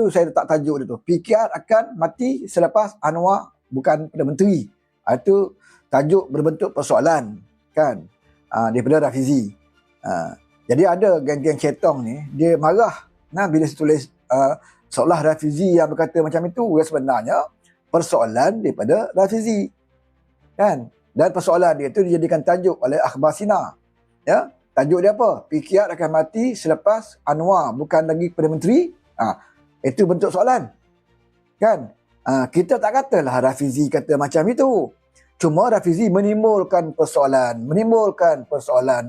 Itu saya letak tajuk dia tu. PKR akan mati selepas Anwar bukan Perdana Menteri. Itu tajuk berbentuk persoalan kan daripada Rafizi. Jadi ada geng-geng cetong ni, dia marah bila saya tulis seolah Rafizi yang berkata macam itu. Sebenarnya persoalan daripada Rafizi kan. Dan persoalan dia tu dijadikan tajuk oleh Akhbar Sina. Ya, tajuk dia apa? PKR akan mati selepas Anwar bukan lagi Perdana Menteri. Itu bentuk soalan kan. Kita tak katalah Rafizi kata macam itu. Cuma Rafizi menimbulkan persoalan,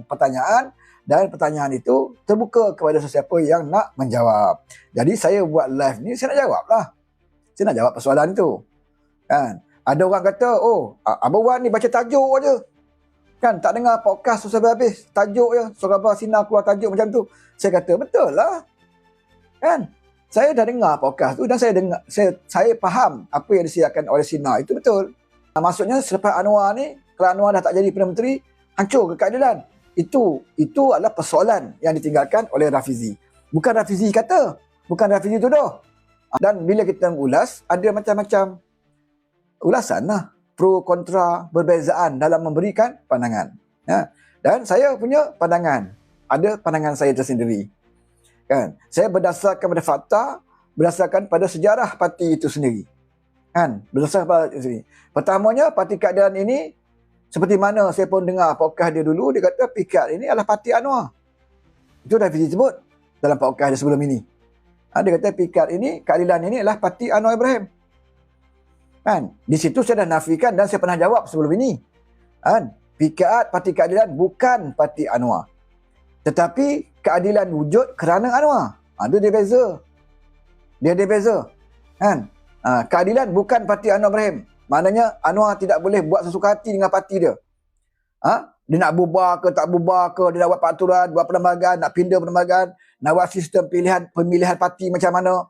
pertanyaan, dan pertanyaan itu terbuka kepada sesiapa yang nak menjawab. Jadi saya buat live ni, saya nak jawab lah. Saya nak jawab persoalan itu kan. Ada orang kata, Abang Wan ni baca tajuk je kan, tak dengar podcast sampai habis, tajuk je, Sahabat Sina keluar tajuk macam tu. Saya kata betul lah kan. Saya dah dengar podcast tu dan saya faham apa yang disiarkan oleh Sina itu betul. Maksudnya selepas Anwar ni, kalau Anwar dah tak jadi Perdana Menteri, hancur ke keadilan. Itu adalah persoalan yang ditinggalkan oleh Rafizi. Bukan Rafizi kata, bukan Rafizi tuduh. Dan bila kita mengulas, ada macam-macam ulasan lah, pro kontra, berbezaan dalam memberikan pandangan. Dan saya punya pandangan, ada pandangan saya tersendiri. Kan? Saya berdasarkan pada fakta, berdasarkan pada sejarah parti itu sendiri. Kan? Berdasarkan pada itu sendiri. Pertamanya, Parti Keadilan ini, seperti mana saya pun dengar podcast dia dulu, dia kata PKR ini adalah Parti Anwar. Itu dah Fizi sebut dalam podcast dia sebelum ini. Dia kata PKR ini, Keadilan ini adalah Parti Anwar Ibrahim. Kan? Di situ saya dah nafikan dan saya pernah jawab sebelum ini. Kan? PKR, Parti Keadilan bukan Parti Anwar. Tetapi keadilan wujud kerana Anwar. Itu dia beza. Dia beza. Kan? Keadilan bukan Parti Anwar Ibrahim. Maknanya Anwar tidak boleh buat sesuka hati dengan parti dia. Dia nak bubar ke tak bubar ke, dia nak buat peraturan, buat perlembagaan, nak pindah perlembagaan, nak buat sistem pemilihan parti macam mana.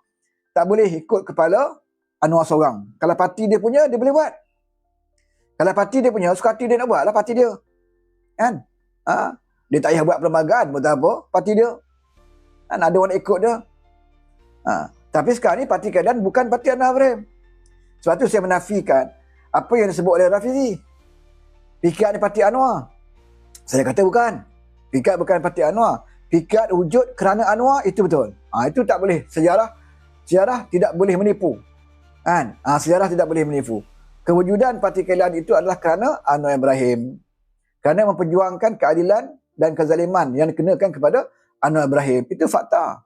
Tak boleh ikut kepala Anwar seorang. Kalau parti dia punya, dia boleh buat. Kalau parti dia punya, suka hati dia nak buat lah parti dia. Kan? Dia tak payah buat perlembagaan, buat apa, parti dia. Kan? Ada orang nak ikut dia. Tapi sekarang ni Parti Keadilan bukan Parti Anwar Ibrahim. Sebab tu saya menafikan apa yang disebut oleh Rafizi. PKR ni Parti Anwar. Saya kata bukan. PKR bukan Parti Anwar. PKR wujud kerana Anwar, itu betul. Itu tak boleh. Sejarah tidak boleh menipu. Kan? Sejarah tidak boleh menipu. Kewujudan Parti Keadilan itu adalah kerana Anwar Ibrahim. Kerana memperjuangkan keadilan dan kezaliman yang dikenakan kepada Anwar Ibrahim. Itu fakta.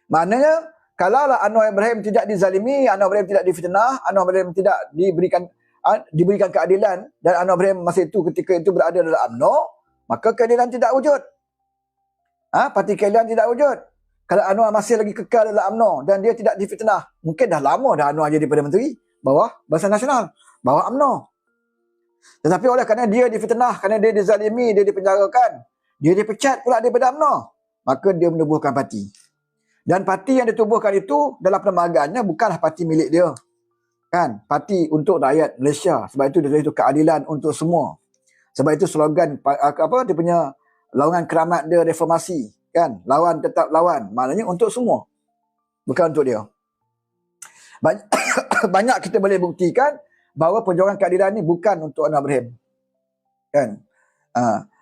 Maknanya, kalaulah Anwar Ibrahim tidak dizalimi, Anwar Ibrahim tidak difitnah, Anwar Ibrahim tidak diberikan keadilan, dan Anwar Ibrahim ketika itu berada dalam UMNO, maka keadilan tidak wujud. Parti Keadilan tidak wujud. Kalau Anwar masih lagi kekal dalam UMNO dan dia tidak difitnah, mungkin dah lama dah Anwar jadi Perdana Menteri bawah Barisan Nasional, bawah UMNO. Tetapi oleh kerana dia difitnah, kerana dia dizalimi, dia dipenjarakan, dia dipecat pula daripada UMNO, maka dia menubuhkan parti. Dan parti yang ditubuhkan itu dalam perlembagaannya bukanlah parti milik dia. Kan? Parti untuk rakyat Malaysia. Sebab itu dia itu keadilan untuk semua. Sebab itu slogan dia punya lawangan keramat dia reformasi, kan? Lawan tetap lawan. Maknanya untuk semua. Bukan untuk dia. Banyak kita boleh buktikan bahawa perjuangan keadilan ni bukan untuk Anwar Ibrahim. Kan?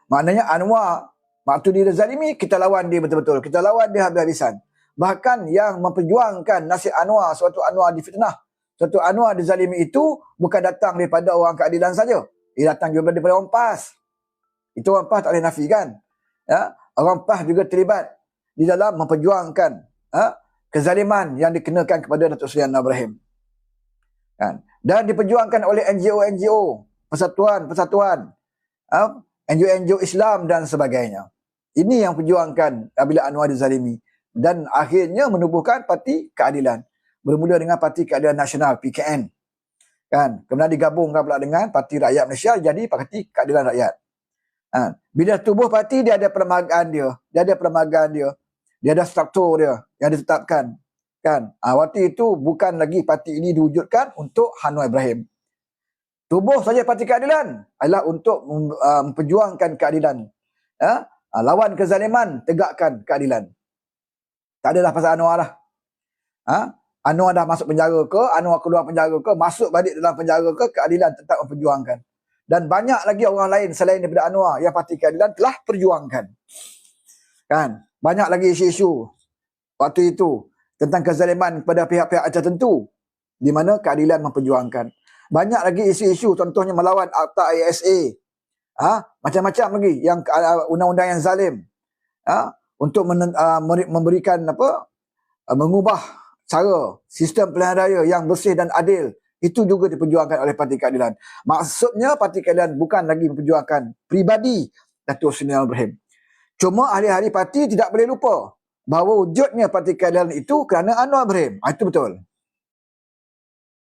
Maknanya Anwar, waktu dia zalimi, kita lawan dia betul-betul. Kita lawan dia habis-habisan. Bahkan yang memperjuangkan nasib Anwar, suatu Anwar difitnah, suatu Anwar dizalimi itu bukan datang daripada orang keadilan saja. Ia datang juga daripada orang PAS. Itu orang PAS tak boleh nafikan. Ya? Orang PAS juga terlibat di dalam memperjuangkan kezaliman yang dikenakan kepada Datuk Seri Anwar Ibrahim. Kan? Dan diperjuangkan oleh NGO-NGO, persatuan-persatuan, NGO-NGO Islam dan sebagainya. Ini yang perjuangkan apabila Anwar dizalimi. Dan akhirnya menubuhkan Parti Keadilan. Bermula dengan Parti Keadilan Nasional, PKN. Kan? Kemudian digabungkan pula dengan Parti Rakyat Malaysia, jadi Parti Keadilan Rakyat. Bila tubuh parti, dia ada perlembagaan dia. Dia ada perlembagaan dia. Dia ada struktur dia yang ditetapkan. Kan? Waktu itu bukan lagi parti ini diwujudkan untuk Anwar Ibrahim. Tubuh saja Parti Keadilan adalah untuk memperjuangkan keadilan. Lawan kezaliman, tegakkan keadilan. Tak adalah pasal Anwar lah. Anwar dah masuk penjara ke, Anwar keluar penjara ke, masuk balik dalam penjara ke, keadilan tetap memperjuangkan. Dan banyak lagi orang lain selain daripada Anwar yang Parti Keadilan telah perjuangkan. Kan? Banyak lagi isu-isu waktu itu tentang kezaliman kepada pihak-pihak tertentu di mana keadilan memperjuangkan. Banyak lagi isu-isu, contohnya melawan Akta ISA. Macam-macam lagi yang undang-undang yang zalim. Untuk memberikan mengubah cara sistem pilihan raya yang bersih dan adil. Itu juga diperjuangkan oleh Parti Keadilan. Maksudnya Parti Keadilan bukan lagi memperjuangkan pribadi Datuk Seri Anwar Ibrahim. Cuma ahli-ahli parti tidak boleh lupa bahawa wujudnya Parti Keadilan itu kerana Anwar Ibrahim. Itu betul.